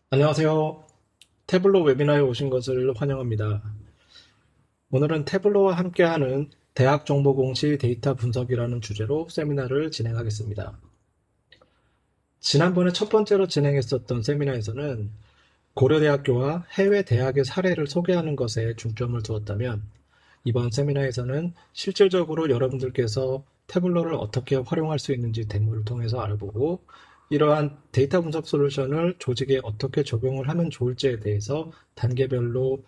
안녕하세요. 태블로 웨비나에 오신 것을 환영합니다. 오늘은 태블로와 함께하는 대학 정보 공시 데이터 분석이라는 주제로 세미나를 진행하겠습니다. 지난번에 첫 번째로 진행했었던 세미나에서는 고려대학교와 해외 대학의 사례를 소개하는 것에 중점을 두었다면 이번 세미나에서는 실질적으로 여러분들께서 태블로를 어떻게 활용할 수 있는지 데모를 통해서 알아보고 이러한 데이터 분석 솔루션을 조직에 어떻게 적용을 하면 좋을지에 대해서 단계별로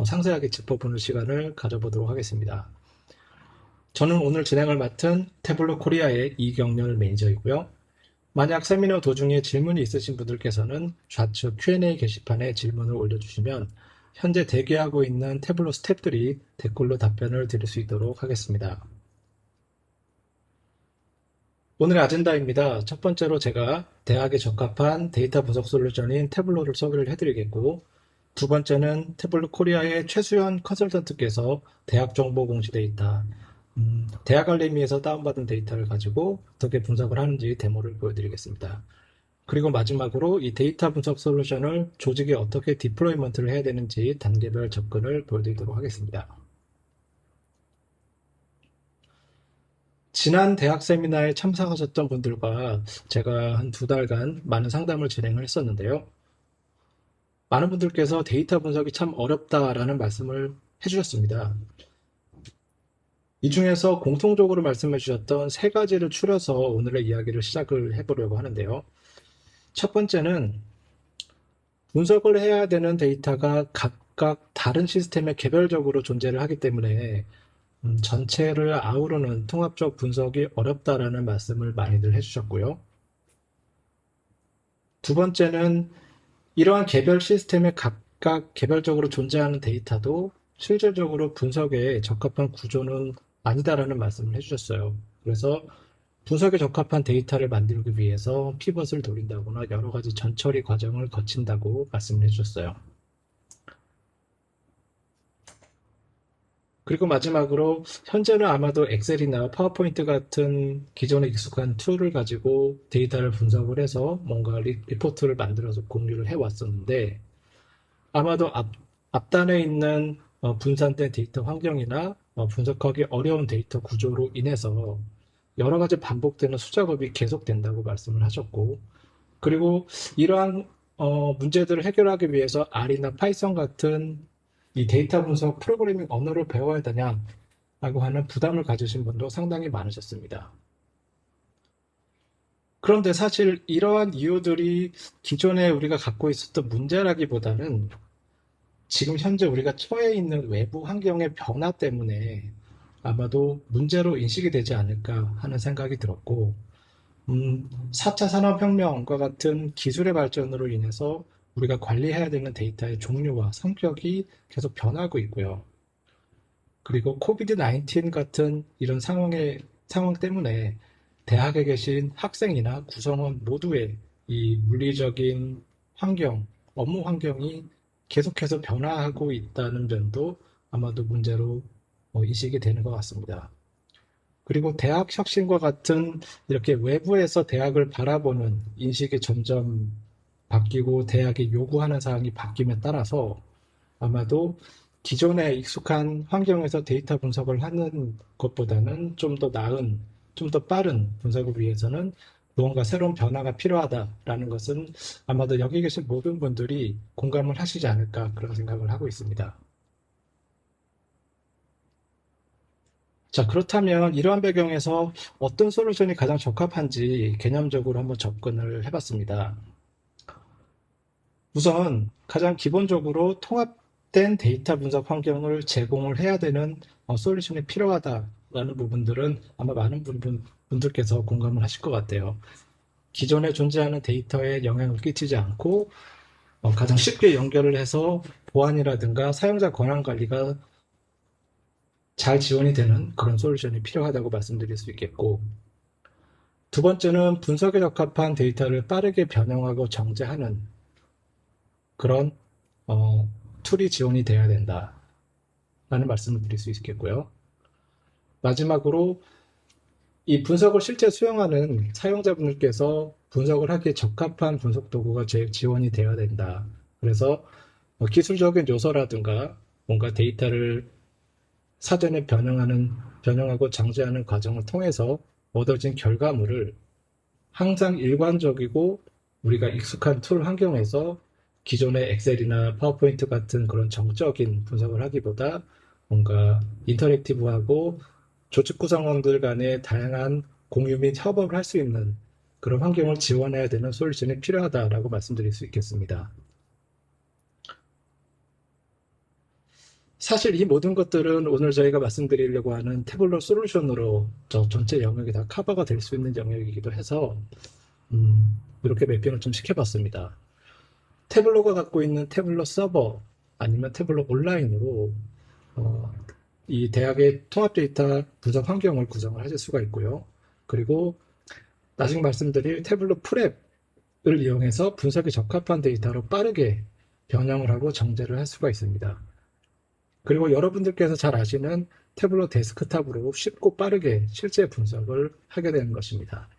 상세하게 짚어보는 시간을 가져보도록 하겠습니다. 저는 오늘 진행을 맡은 태블로 코리아의 이경렬 매니저이고요. 만약 세미나 도중에 질문이 있으신 분들께서는 좌측 Q&A 게시판에 질문을 올려주시면 현재 대기하고 있는 태블로 스태프들이 댓글로 답변을 드릴 수 있도록 하겠습니다. 오늘의 아젠다입니다. 첫 번째로 제가 대학에 적합한 데이터 분석 솔루션인 태블로를 소개를 해드리겠고, 두 번째는 태블로 코리아의 최수연 컨설턴트께서 대학 정보 공시 데이터, 대학 알림이에서 다운받은 데이터를 가지고 어떻게 분석을 하는지 데모를 보여드리겠습니다. 그리고 마지막으로 이 데이터 분석 솔루션을 조직에 어떻게 디플로이먼트를 해야 되는지 단계별 접근을 보여드리도록 하겠습니다. 지난 대학 세미나에 참석하셨던 분들과 제가 한 두 달간 많은 상담을 진행을 했었는데요. 많은 분들께서 데이터 분석이 참 어렵다라는 말씀을 해주셨습니다. 이 중에서 공통적으로 말씀해 주셨던 세 가지를 추려서 오늘의 이야기를 시작을 해보려고 하는데요. 첫 번째는 분석을 해야 되는 데이터가 각각 다른 시스템에 개별적으로 존재를 하기 때문에 전체를 아우르는 통합적 분석이 어렵다라는 말씀을 많이들 해주셨고요. 두 번째는 이러한 개별 시스템에 각각 개별적으로 존재하는 데이터도 실질적으로 분석에 적합한 구조는 아니다라는 말씀을 해주셨어요. 그래서 분석에 적합한 데이터를 만들기 위해서 피벗을 돌린다거나 여러 가지 전처리 과정을 거친다고 말씀을 해주셨어요. 그리고 마지막으로 현재는 아마도 엑셀이나 파워포인트 같은 기존에 익숙한 툴을 가지고 데이터를 분석을 해서 뭔가 리포트를 만들어서 공유를 해왔었는데 아마도 앞단에 있는 분산된 데이터 환경이나 분석하기 어려운 데이터 구조로 인해서 여러 가지 반복되는 수작업이 계속된다고 말씀을 하셨고 그리고 이러한 문제들을 해결하기 위해서 R이나 파이썬 같은 이 데이터 분석 프로그래밍 언어를 배워야 되냐라고 하는 부담을 가지신 분도 상당히 많으셨습니다. 그런데 사실 이러한 이유들이 기존에 우리가 갖고 있었던 문제라기보다는 지금 현재 우리가 처해 있는 외부 환경의 변화 때문에 아마도 문제로 인식이 되지 않을까 하는 생각이 들었고, 4차 산업혁명과 같은 기술의 발전으로 인해서 우리가 관리해야 되는 데이터의 종류와 성격이 계속 변하고 있고요. 그리고 코비드 19 같은 이런 상황 때문에 대학에 계신 학생이나 구성원 모두의 이 물리적인 환경, 업무 환경이 계속해서 변화하고 있다는 점도 아마도 문제로 인식이 되는 것 같습니다. 그리고 대학 혁신과 같은 이렇게 외부에서 대학을 바라보는 인식이 점점 바뀌고 대학이 요구하는 사항이 바뀜에 따라서 아마도 기존에 익숙한 환경에서 데이터 분석을 하는 것보다는 좀 더 나은, 좀 더 빠른 분석을 위해서는 무언가 새로운 변화가 필요하다라는 것은 아마도 여기 계신 모든 분들이 공감을 하시지 않을까 그런 생각을 하고 있습니다. 자, 그렇다면 이러한 배경에서 어떤 솔루션이 가장 적합한지 개념적으로 한번 접근을 해봤습니다. 우선 가장 기본적으로 통합된 데이터 분석 환경을 제공을 해야 되는 솔루션이 필요하다라는 부분들은 아마 많은 분들께서 공감을 하실 것 같아요. 기존에 존재하는 데이터에 영향을 끼치지 않고 가장 쉽게 연결을 해서 보안이라든가 사용자 권한 관리가 잘 지원이 되는 그런 솔루션이 필요하다고 말씀드릴 수 있겠고 두 번째는 분석에 적합한 데이터를 빠르게 변형하고 정제하는 그런 툴이 지원이 돼야 된다라는 말씀을 드릴 수 있겠고요. 마지막으로 이 분석을 실제 수행하는 사용자분들께서 분석을 하기에 적합한 분석 도구가 지원이 되어야 된다. 그래서 기술적인 요소라든가 뭔가 데이터를 사전에 변형하고 장제하는 과정을 통해서 얻어진 결과물을 항상 일관적이고 우리가 익숙한 툴 환경에서 기존의 엑셀이나 파워포인트 같은 그런 정적인 분석을 하기보다 뭔가 인터랙티브하고 조직 구성원들 간의 다양한 공유 및 협업을 할 수 있는 그런 환경을 지원해야 되는 솔루션이 필요하다라고 말씀드릴 수 있겠습니다. 사실 이 모든 것들은 오늘 저희가 말씀드리려고 하는 태블로 솔루션으로 저 전체 영역이 다 커버가 될 수 있는 영역이기도 해서 이렇게 매핑을 좀 시켜봤습니다. 태블로가 갖고 있는 태블로 서버 아니면 태블로 온라인으로 어, 이 대학의 통합 데이터 분석 환경을 구성을 하실 수가 있고요. 그리고 나중에 말씀드릴 태블로 프랩을 이용해서 분석에 적합한 데이터로 빠르게 변형을 하고 정제를 할 수가 있습니다. 그리고 여러분들께서 잘 아시는 태블로 데스크탑으로 쉽고 빠르게 실제 분석을 하게 되는 것입니다.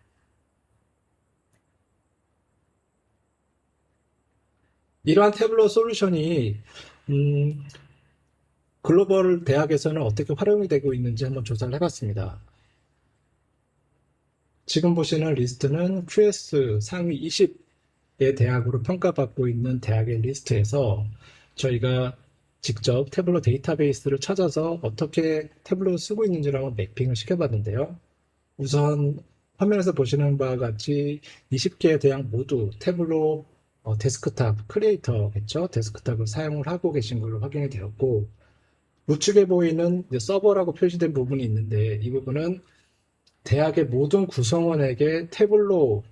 이러한 태블로 솔루션이 글로벌 대학에서는 어떻게 활용이 되고 있는지 한번 조사를 해봤습니다. 지금 보시는 리스트는 QS 상위 20의 대학으로 평가받고 있는 대학의 리스트에서 저희가 직접 태블로 데이터베이스를 찾아서 어떻게 태블로를 쓰고 있는지를 한번 매핑을 시켜봤는데요. 우선 화면에서 보시는 바와 같이 20개의 대학 모두 태블로 데스크탑 크리에이터겠죠. 데스크탑을 사용을 하고 계신 걸로 확인이 되었고, 우측에 보이는 서버라고 표시된 부분이 있는데 이 부분은 대학의 모든 구성원에게 태블로로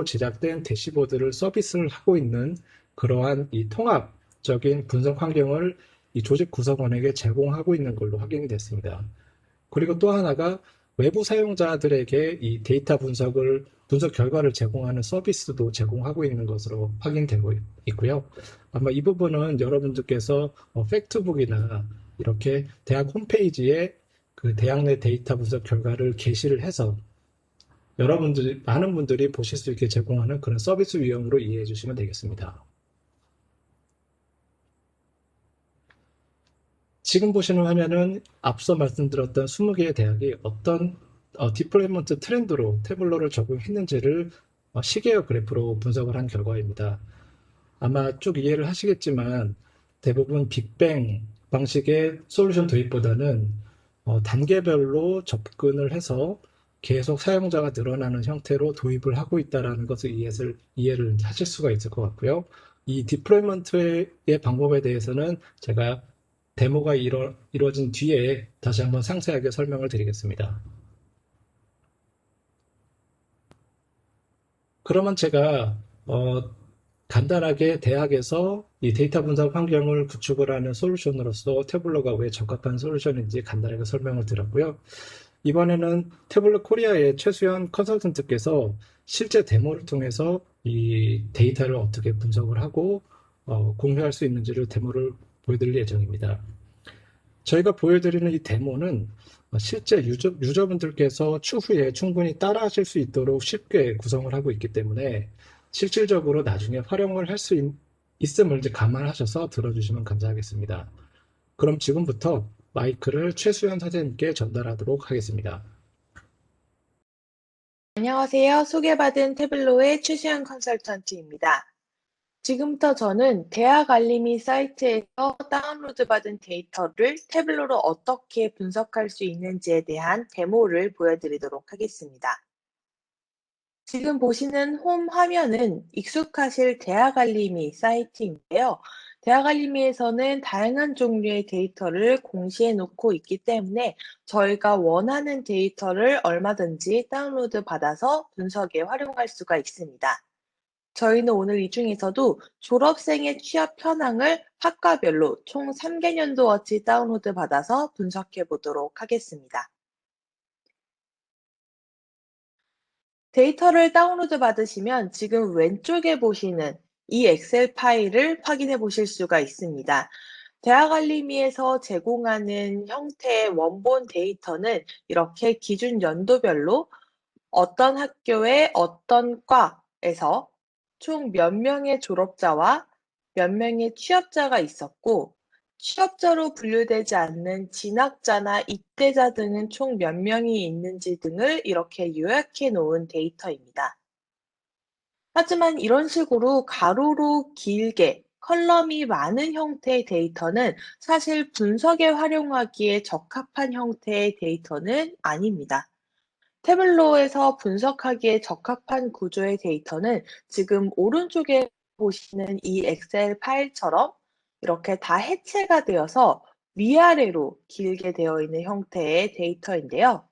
제작된 대시보드를 서비스를 하고 있는 그러한 이 통합적인 분석 환경을 이 조직 구성원에게 제공하고 있는 걸로 확인이 됐습니다. 그리고 또 하나가 외부 사용자들에게 이 데이터 분석 결과를 제공하는 서비스도 제공하고 있는 것으로 확인되고 있고요. 아마 이 부분은 여러분들께서 팩트북이나 이렇게 대학 홈페이지에 그 대학 내 데이터 분석 결과를 게시를 해서 많은 분들이 보실 수 있게 제공하는 그런 서비스 유형으로 이해해 주시면 되겠습니다. 지금 보시는 화면은 앞서 말씀드렸던 20개의 대학이 어떤 디플로이먼트 트렌드로 태블로를 적용했는지를 시계열 그래프로 분석을 한 결과입니다. 아마 쭉 이해를 하시겠지만 대부분 빅뱅 방식의 솔루션 도입보다는 단계별로 접근을 해서 계속 사용자가 늘어나는 형태로 도입을 하고 있다는 것을 이해를 하실 수가 있을 것 같고요. 이 디플로이먼트의 방법에 대해서는 제가 데모가 이루어진 뒤에 다시 한번 상세하게 설명을 드리겠습니다. 그러면 제가 간단하게 대학에서 이 데이터 분석 환경을 구축을 하는 솔루션으로서 태블로가 왜 적합한 솔루션인지 간단하게 설명을 드렸고요. 이번에는 태블로 코리아의 최수연 컨설턴트께서 실제 데모를 통해서 이 데이터를 어떻게 분석을 하고 공유할 수 있는지를 데모를 보여드릴 예정입니다. 저희가 보여드리는 이 데모는 실제 유저분들께서 추후에 충분히 따라하실 수 있도록 쉽게 구성을 하고 있기 때문에 실질적으로 나중에 활용을 할 수 있음을 이제 감안하셔서 들어주시면 감사하겠습니다. 그럼 지금부터 마이크를 최수연 선생님께 전달하도록 하겠습니다. 안녕하세요. 소개받은 태블로의 최수연 컨설턴트입니다. 지금부터 저는 대학 알림이 사이트에서 다운로드받은 데이터를 태블로로 어떻게 분석할 수 있는지에 대한 데모를 보여드리도록 하겠습니다. 지금 보시는 홈 화면은 익숙하실 대학 알림이 사이트인데요. 대학 알림이에서는 다양한 종류의 데이터를 공시해 놓고 있기 때문에 저희가 원하는 데이터를 얼마든지 다운로드 받아서 분석에 활용할 수가 있습니다. 저희는 오늘 이 중에서도 졸업생의 취업 현황을 학과별로 총 3개년도어치 다운로드 받아서 분석해 보도록 하겠습니다. 데이터를 다운로드 받으시면 지금 왼쪽에 보시는 이 엑셀 파일을 확인해 보실 수가 있습니다. 대학 알림이에서 제공하는 형태의 원본 데이터는 이렇게 기준 연도별로 어떤 학교의 어떤 과에서 총 몇 명의 졸업자와 몇 명의 취업자가 있었고, 취업자로 분류되지 않는 진학자나 입대자 등은 총 몇 명이 있는지 등을 이렇게 요약해 놓은 데이터입니다. 하지만 이런 식으로 가로로 길게 컬럼이 많은 형태의 데이터는 사실 분석에 활용하기에 적합한 형태의 데이터는 아닙니다. 태블로에서 분석하기에 적합한 구조의 데이터는 지금 오른쪽에 보시는 이 엑셀 파일처럼 이렇게 다 해체가 되어서 위아래로 길게 되어 있는 형태의 데이터인데요.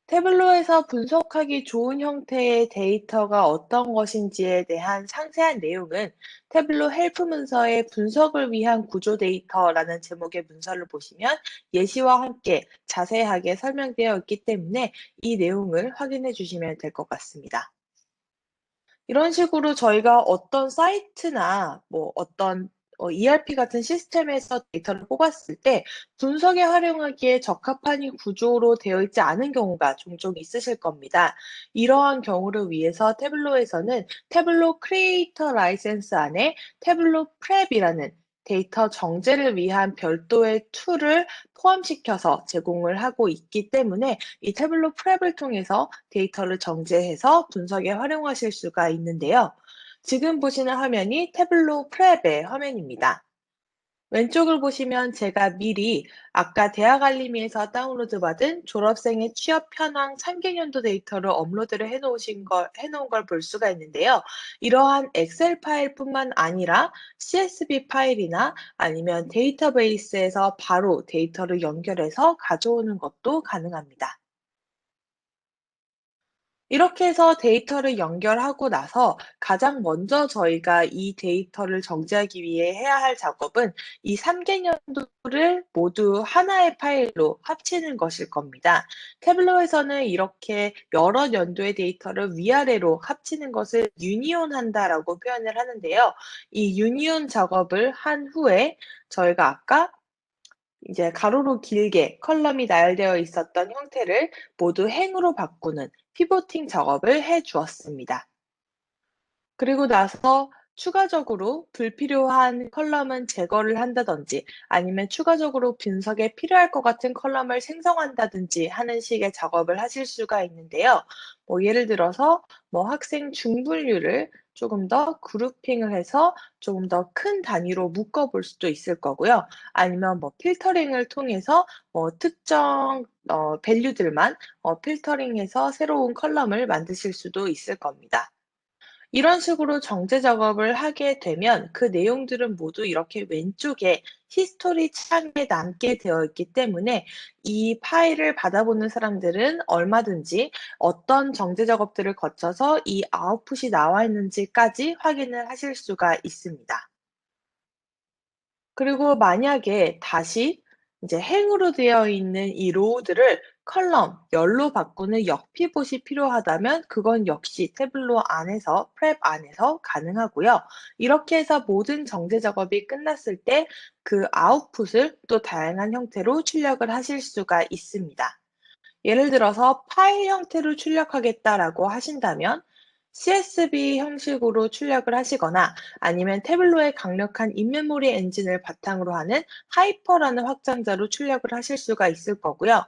태블로에서 분석하기 좋은 형태의 데이터가 어떤 것인지에 대한 상세한 내용은 태블로 헬프 문서의 분석을 위한 구조 데이터라는 제목의 문서를 보시면 예시와 함께 자세하게 설명되어 있기 때문에 이 내용을 확인해 주시면 될 것 같습니다. 이런 식으로 저희가 어떤 사이트나 뭐 어떤 ERP 같은 시스템에서 데이터를 뽑았을 때 분석에 활용하기에 적합한 이 구조로 되어 있지 않은 경우가 종종 있으실 겁니다. 이러한 경우를 위해서 태블로에서는 태블로 크리에이터 라이센스 안에 태블로 프랩이라는 데이터 정제를 위한 별도의 툴을 포함시켜서 제공을 하고 있기 때문에 이 태블로 프랩을 통해서 데이터를 정제해서 분석에 활용하실 수가 있는데요. 지금 보시는 화면이 태블로 프랩의 화면입니다. 왼쪽을 보시면 제가 미리 아까 대학 알림이에서 다운로드 받은 졸업생의 취업 현황 3개년도 데이터를 업로드를 해놓은 걸 볼 수가 있는데요. 이러한 엑셀 파일뿐만 아니라 CSV 파일이나 아니면 데이터베이스에서 바로 데이터를 연결해서 가져오는 것도 가능합니다. 이렇게 해서 데이터를 연결하고 나서 가장 먼저 저희가 이 데이터를 정지하기 위해 해야 할 작업은 이 3개년도를 모두 하나의 파일로 합치는 것일 겁니다. 태블로에서는 이렇게 여러 연도의 데이터를 위아래로 합치는 것을 유니온한다라고 표현을 하는데요. 이 유니온 작업을 한 후에 저희가 아까 이제 가로로 길게 컬럼이 나열되어 있었던 형태를 모두 행으로 바꾸는 피보팅 작업을 해 주었습니다. 그리고 나서 추가적으로 불필요한 컬럼은 제거를 한다든지 아니면 추가적으로 분석에 필요할 것 같은 컬럼을 생성한다든지 하는 식의 작업을 하실 수가 있는데요. 예를 들어서 학생 중분류를 조금 더 그룹핑을 해서 조금 더 큰 단위로 묶어 볼 수도 있을 거고요. 아니면 필터링을 통해서 특정 밸류들만 필터링해서 새로운 컬럼을 만드실 수도 있을 겁니다. 이런 식으로 정제 작업을 하게 되면 그 내용들은 모두 이렇게 왼쪽에 히스토리 창에 남게 되어 있기 때문에 이 파일을 받아보는 사람들은 얼마든지 어떤 정제 작업들을 거쳐서 이 아웃풋이 나와 있는지까지 확인을 하실 수가 있습니다. 그리고 만약에 다시 이제 행으로 되어 있는 이 로우들을 컬럼, 열로 바꾸는 역피봇이 필요하다면 그건 역시 태블로 안에서, 프랩 안에서 가능하고요. 이렇게 해서 모든 정제 작업이 끝났을 때 그 아웃풋을 또 다양한 형태로 출력을 하실 수가 있습니다. 예를 들어서 파일 형태로 출력하겠다라고 하신다면 CSV 형식으로 출력을 하시거나 아니면 태블로의 강력한 인메모리 엔진을 바탕으로 하는 하이퍼라는 확장자로 출력을 하실 수가 있을 거고요.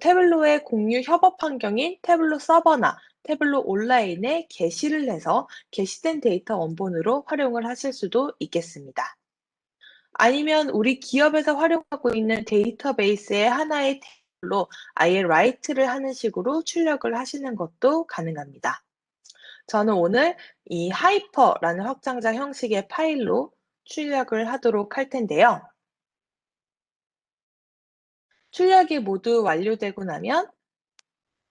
태블로의 공유 협업 환경인 태블로 서버나 태블로 온라인에 게시를 해서 게시된 데이터 원본으로 활용을 하실 수도 있겠습니다. 아니면 우리 기업에서 활용하고 있는 데이터베이스의 하나의 테이블로 아예 라이트를 하는 식으로 출력을 하시는 것도 가능합니다. 저는 오늘 이 하이퍼라는 확장자 형식의 파일로 출력을 하도록 할 텐데요. 출력이 모두 완료되고 나면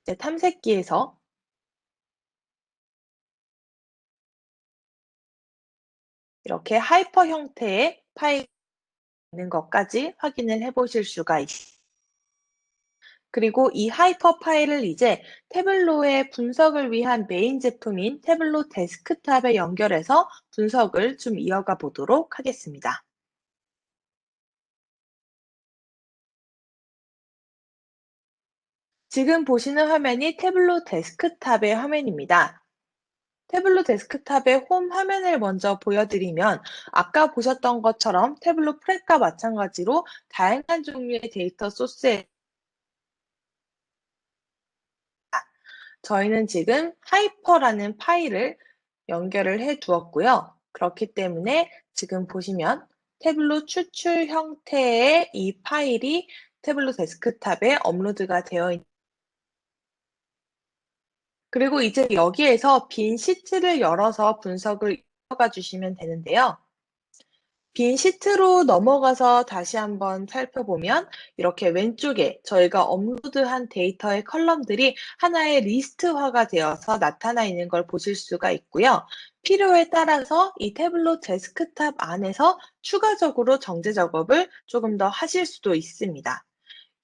이제 탐색기에서 이렇게 하이퍼 형태의 파일이 있는 것까지 확인을 해 보실 수가 있습니다. 그리고 이 하이퍼 파일을 이제 태블로의 분석을 위한 메인 제품인 태블로 데스크탑에 연결해서 분석을 좀 이어가 보도록 하겠습니다. 지금 보시는 화면이 태블릿 데스크탑의 화면입니다. 태블릿 데스크탑의 홈 화면을 먼저 보여드리면 아까 보셨던 것처럼 태블릿 프렛과 마찬가지로 다양한 종류의 데이터 소스에 저희는 지금 하이퍼라는 파일을 연결을 해 두었고요. 그렇기 때문에 지금 보시면 태블릿 추출 형태의 이 파일이 태블릿 데스크탑에 업로드가 되어 있 그리고 이제 여기에서 빈 시트를 열어서 분석을 이어가 주시면 되는데요. 빈 시트로 넘어가서 다시 한번 살펴보면 이렇게 왼쪽에 저희가 업로드한 데이터의 컬럼들이 하나의 리스트화가 되어서 나타나 있는 걸 보실 수가 있고요. 필요에 따라서 이 태블릿 데스크탑 안에서 추가적으로 정제 작업을 조금 더 하실 수도 있습니다.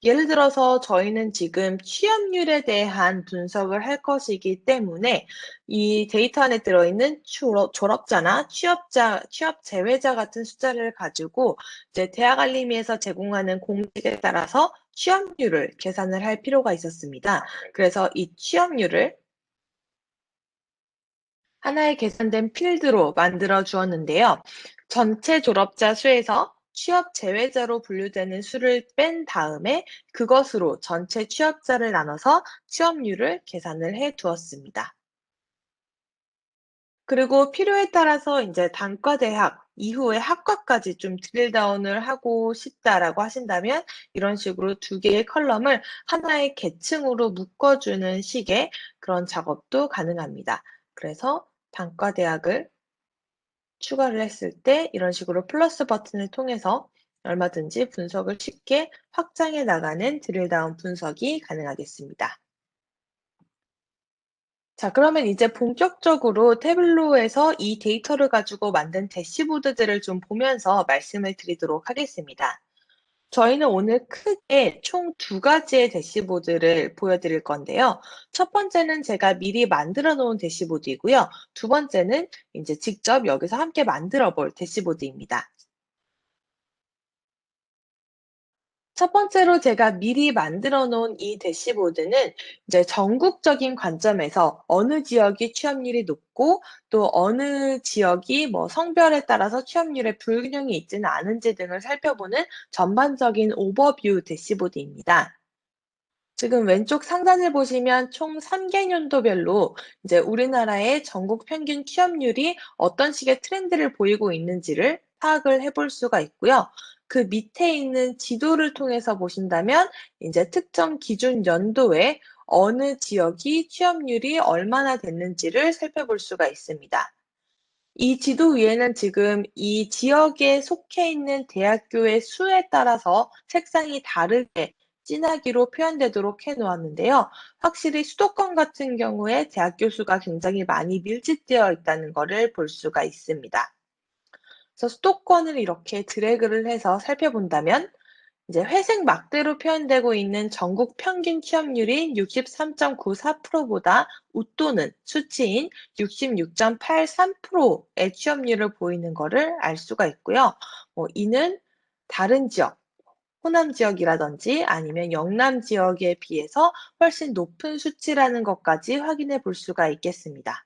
예를 들어서 저희는 지금 취업률에 대한 분석을 할 것이기 때문에 이 데이터 안에 들어있는 졸업자나 취업 제외자 같은 숫자를 가지고 이제 대학 알림이에서 제공하는 공식에 따라서 취업률을 계산을 할 필요가 있었습니다. 그래서 이 취업률을 하나의 계산된 필드로 만들어 주었는데요. 전체 졸업자 수에서 취업 제외자로 분류되는 수를 뺀 다음에 그것으로 전체 취업자를 나눠서 취업률을 계산을 해 두었습니다. 그리고 필요에 따라서 이제 단과 대학 이후에 학과까지 좀 드릴 다운을 하고 싶다라고 하신다면 이런 식으로 두 개의 컬럼을 하나의 계층으로 묶어주는 식의 그런 작업도 가능합니다. 그래서 단과 대학을 추가를 했을 때 이런 식으로 플러스 버튼을 통해서 얼마든지 분석을 쉽게 확장해 나가는 드릴다운 분석이 가능하겠습니다. 자, 그러면 이제 본격적으로 태블로에서 이 데이터를 가지고 만든 대시보드들을 좀 보면서 말씀을 드리도록 하겠습니다. 저희는 오늘 크게 총 두 가지의 대시보드를 보여드릴 건데요. 첫 번째는 제가 미리 만들어 놓은 대시보드이고요. 두 번째는 이제 직접 여기서 함께 만들어 볼 대시보드입니다. 첫 번째로 제가 미리 만들어 놓은 이 대시보드는 이제 전국적인 관점에서 어느 지역이 취업률이 높고 또 어느 지역이 뭐 성별에 따라서 취업률에 불균형이 있지는 않은지 등을 살펴보는 전반적인 오버뷰 대시보드입니다. 지금 왼쪽 상단을 보시면 총 3개년도별로 이제 우리나라의 전국 평균 취업률이 어떤 식의 트렌드를 보이고 있는지를 파악을 해볼 수가 있고요. 그 밑에 있는 지도를 통해서 보신다면 이제 특정 기준 연도에 어느 지역이 취업률이 얼마나 됐는지를 살펴볼 수가 있습니다. 이 지도 위에는 지금 이 지역에 속해 있는 대학교의 수에 따라서 색상이 다르게 진하기로 표현되도록 해 놓았는데요. 확실히 수도권 같은 경우에 대학교 수가 굉장히 많이 밀집되어 있다는 것을 볼 수가 있습니다. 그래서 수도권을 이렇게 드래그를 해서 살펴본다면 이제 회색 막대로 표현되고 있는 전국 평균 취업률인 63.94%보다 웃도는 수치인 66.83%의 취업률을 보이는 것을 알 수가 있고요. 이는 다른 지역, 호남 지역이라든지 아니면 영남 지역에 비해서 훨씬 높은 수치라는 것까지 확인해 볼 수가 있겠습니다.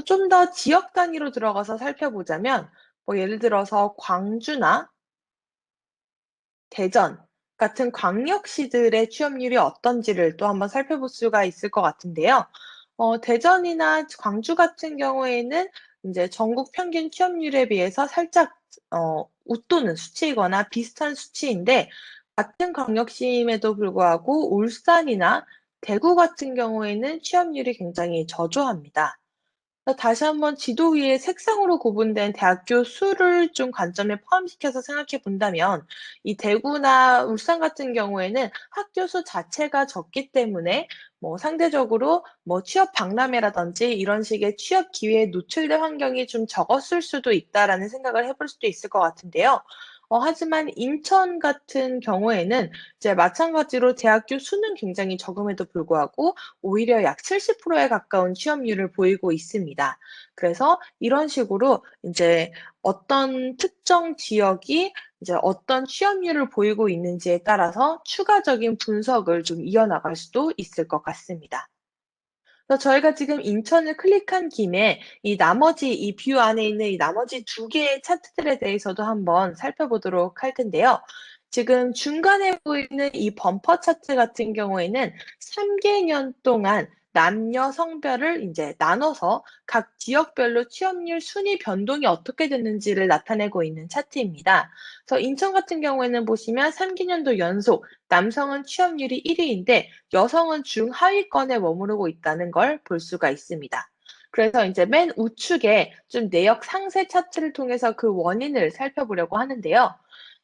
좀 더 지역 단위로 들어가서 살펴보자면 예를 들어서 광주나 대전 같은 광역시들의 취업률이 어떤지를 또 한번 살펴볼 수가 있을 것 같은데요. 대전이나 광주 같은 경우에는 인제 전국 평균 취업률에 비해서 살짝 웃도는 수치이거나 비슷한 수치인데 같은 광역시임에도 불구하고 울산이나 대구 같은 경우에는 취업률이 굉장히 저조합니다. 다시 한번 지도 위에 색상으로 구분된 대학교 수를 좀 관점에 포함시켜서 생각해 본다면 이 대구나 울산 같은 경우에는 학교 수 자체가 적기 때문에 상대적으로 취업 박람회라든지 이런 식의 취업 기회에 노출될 환경이 좀 적었을 수도 있다라는 생각을 해볼 수도 있을 것 같은데요. 하지만 인천 같은 경우에는 이제 마찬가지로 대학교 수는 굉장히 적음에도 불구하고 오히려 약 70%에 가까운 취업률을 보이고 있습니다. 그래서 이런 식으로 인제 어떤 특정 지역이 이제 어떤 취업률을 보이고 있는지에 따라서 추가적인 분석을 좀 이어나갈 수도 있을 것 같습니다. 그래서 저희가 지금 인천을 클릭한 김에 이 나머지 이 뷰 안에 있는 이 나머지 두 개의 차트들에 대해서도 한번 살펴보도록 할 텐데요. 지금 중간에 보이는 이 범퍼 차트 같은 경우에는 3개년 동안 남녀 성별을 인제 나눠서 각 지역별로 취업률 순위 변동이 어떻게 됐는지를 나타내고 있는 차트입니다. 그래서 인천 같은 경우에는 보시면 3개년도 연속 남성은 취업률이 1 위인데 여성은 중하위권에 머무르고 있다는 걸 볼 수가 있습니다. 그래서 인제 맨 우측에 좀 내역 상세 차트를 통해서 그 원인을 살펴보려고 하는데요.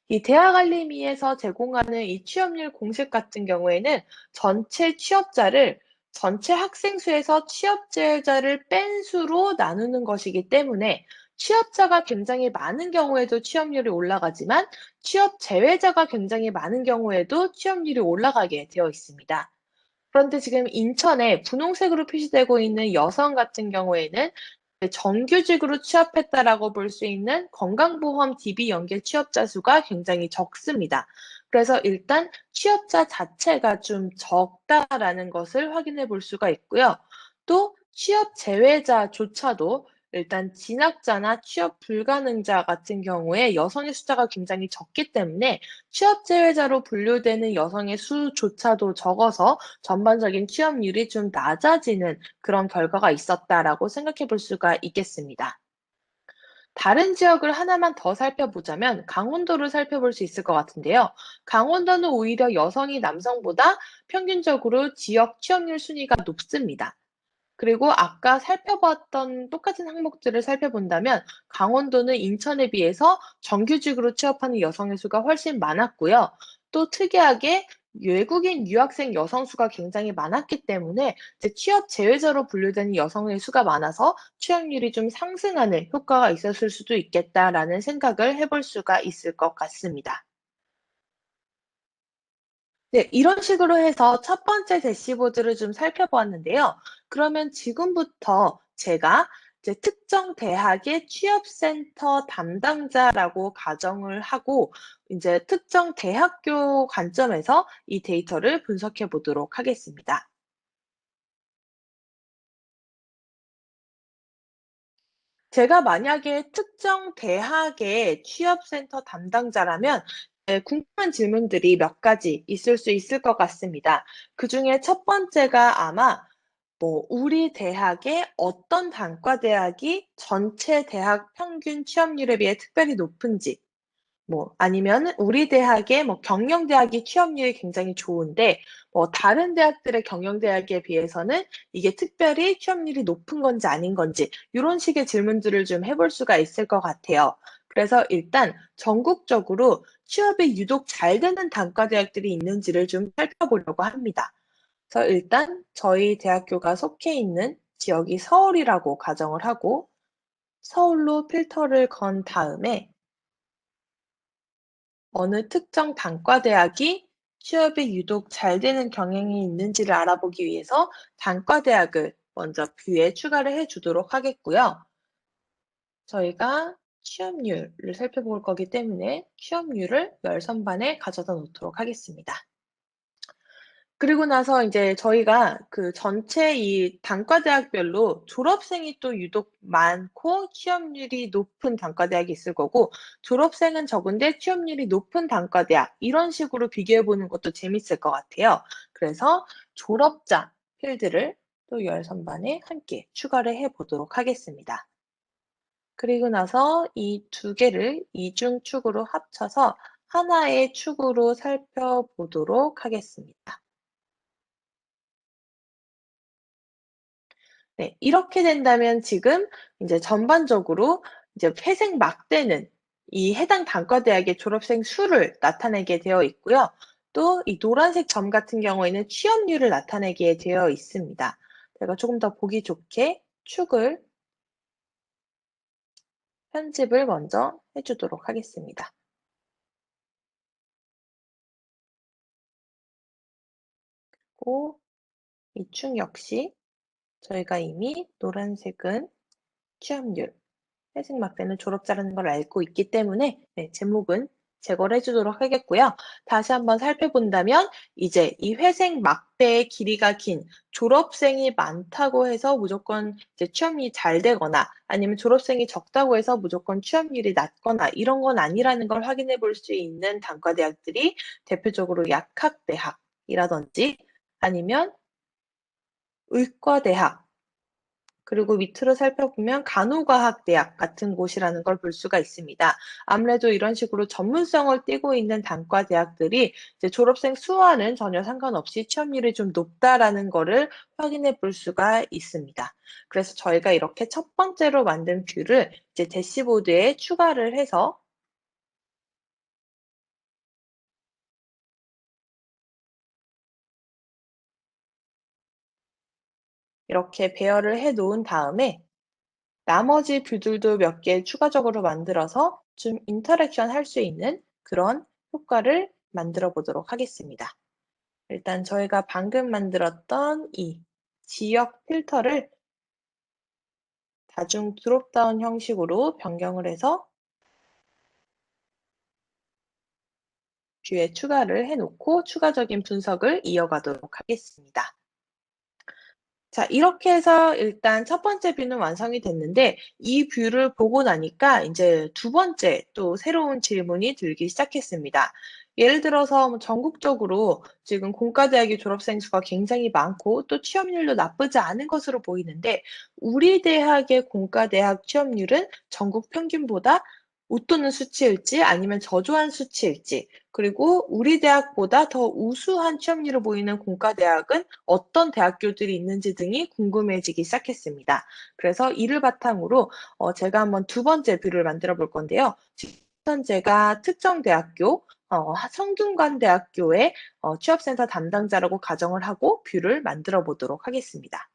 이 대학알림이에서 제공하는 이 취업률 공식 같은 경우에는 전체 취업자를 전체 학생 수에서 취업 제외자를 뺀 수로 나누는 것이기 때문에 취업자가 굉장히 많은 경우에도 취업률이 올라가지만 취업 제외자가 굉장히 많은 경우에도 취업률이 올라가게 되어 있습니다. 그런데 지금 인천에 분홍색으로 표시되고 있는 여성 같은 경우에는 정규직으로 취업했다라고 볼 수 있는 건강보험 DB 연계 취업자 수가 굉장히 적습니다. 그래서 일단 취업자 자체가 좀 적다라는 것을 확인해 볼 수가 있고요. 또 취업 제외자조차도 일단 진학자나 취업 불가능자 같은 경우에 여성의 숫자가 굉장히 적기 때문에 취업 제외자로 분류되는 여성의 수조차도 적어서 전반적인 취업률이 좀 낮아지는 그런 결과가 있었다라고 생각해 볼 수가 있겠습니다. 다른 지역을 하나만 더 살펴보자면 강원도를 살펴볼 수 있을 것 같은데요. 강원도는 오히려 여성이 남성보다 평균적으로 지역 취업률 순위가 높습니다. 그리고 아까 살펴봤던 똑같은 항목들을 살펴본다면 강원도는 인천에 비해서 정규직으로 취업하는 여성의 수가 훨씬 많았고요. 또 특이하게 외국인 유학생 여성 수가 굉장히 많았기 때문에 이제 취업 제외자로 분류되는 여성의 수가 많아서 취업률이 좀 상승하는 효과가 있었을 수도 있겠다라는 생각을 해볼 수가 있을 것 같습니다. 네, 이런 식으로 해서 첫 번째 대시보드를 좀 살펴보았는데요. 그러면 지금부터 제가 이제 특정 대학의 취업센터 담당자라고 가정을 하고 이제 특정 대학교 관점에서 이 데이터를 분석해 보도록 하겠습니다. 제가 만약에 특정 대학의 취업센터 담당자라면 궁금한 질문들이 몇 가지 있을 수 있을 것 같습니다. 그중에 첫 번째가 아마 우리 대학의 어떤 단과대학이 전체 대학 평균 취업률에 비해 특별히 높은지, 아니면은 우리 대학의 경영대학이 취업률이 굉장히 좋은데 다른 대학들의 경영대학에 비해서는 이게 특별히 취업률이 높은 건지 아닌 건지 요런 식의 질문들을 좀 해볼 수가 있을 것 같아요. 그래서 일단 전국적으로 취업이 유독 잘 되는 단과대학들이 있는지를 좀 살펴보려고 합니다. 그래서 일단 저희 대학교가 속해 있는 지역이 서울이라고 가정을 하고 서울로 필터를 건 다음에 어느 특정 단과대학이 취업이 유독 잘 되는 경향이 있는지를 알아보기 위해서 단과대학을 먼저 뷰에 추가를 해 주도록 하겠고요. 저희가 취업률을 살펴볼 거기 때문에 취업률을 열선반에 가져다 놓도록 하겠습니다. 그리고 나서 인제 저희가 그 전체 이 단과대학별로 졸업생이 또 유독 많고 취업률이 높은 단과대학이 있을 거고 졸업생은 적은데 취업률이 높은 단과대학 이런 식으로 비교해 보는 것도 재밌을 것 같아요. 그래서 졸업자 필드를 또 열선반에 함께 추가를 해 보도록 하겠습니다. 그리고 나서 이 두 개를 이중 축으로 합쳐서 하나의 축으로 살펴보도록 하겠습니다. 네. 이렇게 된다면 지금 인제 전반적으로 이제 회생 막대는 이 해당 단과대학의 졸업생 수를 나타내게 되어 있고요. 또 이 노란색 점 같은 경우에는 취업률을 나타내게 되어 있습니다. 제가 조금 더 보기 좋게 축을 편집을 먼저 해 주도록 하겠습니다. 그리고 이 축 역시 저희가 이미 노란색은 취업률, 회색 막대는 졸업자라는 걸 알고 있기 때문에 네 제목은 제거를 해주도록 하겠고요. 다시 한번 살펴본다면 이제 이 회색 막대의 길이가 긴 졸업생이 많다고 해서 무조건 이제 취업률이 잘 되거나 아니면 졸업생이 적다고 해서 무조건 취업률이 낮거나 이런 건 아니라는 걸 확인해 볼 수 있는 단과대학들이 대표적으로 약학대학이라든지 아니면 의과대학, 그리고 밑으로 살펴보면 간호과학대학 같은 곳이라는 걸 볼 수가 있습니다. 아무래도 이런 식으로 전문성을 띠고 있는 단과대학들이 이제 졸업생 수와는 전혀 상관없이 취업률이 좀 높다라는 거를 확인해 볼 수가 있습니다. 그래서 저희가 이렇게 첫 번째로 만든 뷰를 이제 대시보드에 추가를 해서 이렇게 배열을 해 놓은 다음에 나머지 뷰들도 몇 개 추가적으로 만들어서 좀 인터랙션 할 수 있는 그런 효과를 만들어 보도록 하겠습니다. 일단 저희가 방금 만들었던 이 지역 필터를 다중 드롭다운 형식으로 변경을 해서 뷰에 추가를 해 놓고 추가적인 분석을 이어가도록 하겠습니다. 자, 이렇게 해서 일단 첫 번째 뷰는 완성이 됐는데 이 뷰를 보고 나니까 이제 두 번째 또 새로운 질문이 들기 시작했습니다. 예를 들어서 뭐 전국적으로 지금 공과대학의 졸업생 수가 굉장히 많고 또 취업률도 나쁘지 않은 것으로 보이는데 우리 대학의 공과대학 취업률은 전국 평균보다 웃도는 수치일지 아니면 저조한 수치일지, 그리고 우리 대학보다 더 우수한 취업률을 보이는 공과대학은 어떤 대학교들이 있는지 등이 궁금해지기 시작했습니다. 그래서 이를 바탕으로 제가 한번 두 번째 뷰를 만들어 볼 건데요. 지금 제가 특정 대학교, 성균관대학교의 취업센터 담당자라고 가정을 하고 뷰를 만들어 보도록 하겠습니다.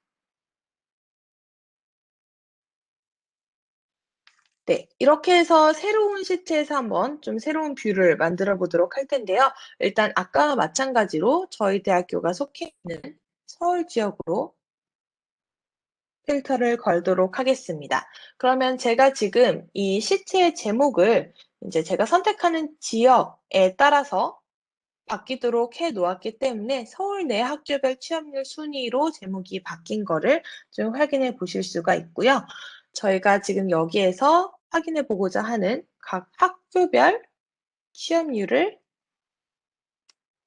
네, 이렇게 해서 새로운 시트에서 한번 좀 새로운 뷰를 만들어 보도록 할 텐데요. 일단 아까와 마찬가지로 저희 대학교가 속해 있는 서울 지역으로 필터를 걸도록 하겠습니다. 그러면 제가 지금 이 시트의 제목을 이제 제가 선택하는 지역에 따라서 바뀌도록 해 놓았기 때문에 서울 내 학교별 취업률 순위로 제목이 바뀐 거를 좀 확인해 보실 수가 있고요. 저희가 지금 여기에서 확인해 보고자 하는 각 학교별 취업률을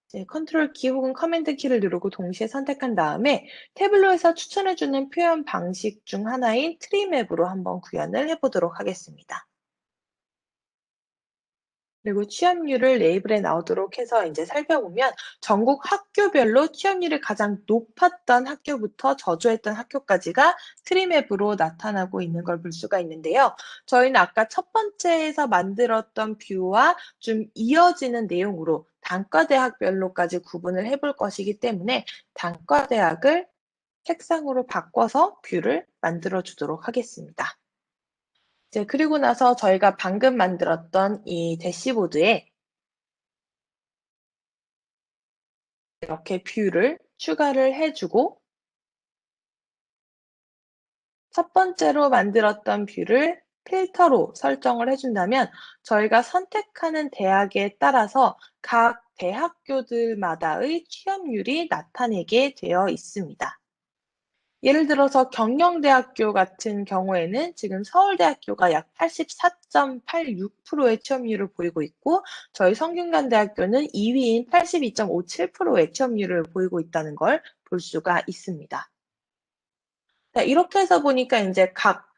이제 컨트롤 키 혹은 커맨드 키를 누르고 동시에 선택한 다음에 태블로에서 추천해 주는 표현 방식 중 하나인 트리맵으로 한번 구현을 해 보도록 하겠습니다. 그리고 취업률을 레이블에 나오도록 해서 이제 살펴보면 전국 학교별로 취업률이 가장 높았던 학교부터 저조했던 학교까지가 트리맵으로 나타나고 있는 걸 볼 수가 있는데요. 저희는 아까 첫 번째에서 만들었던 뷰와 좀 이어지는 내용으로 단과대학별로까지 구분을 해볼 것이기 때문에 단과대학을 색상으로 바꿔서 뷰를 만들어 주도록 하겠습니다. 이제 그리고 나서 저희가 방금 만들었던 이 대시보드에 이렇게 뷰를 추가를 해주고 첫 번째로 만들었던 뷰를 필터로 설정을 해준다면 저희가 선택하는 대학에 따라서 각 대학교들마다의 취업률이 나타내게 되어 있습니다. 예를 들어서 경영대학교 같은 경우에는 지금 서울대학교가 약 84.86%의 취업률을 보이고 있고 저희 성균관대학교는 2위인 82.57%의 취업률을 보이고 있다는 걸 볼 수가 있습니다. 자, 이렇게 해서 보니까 인제 각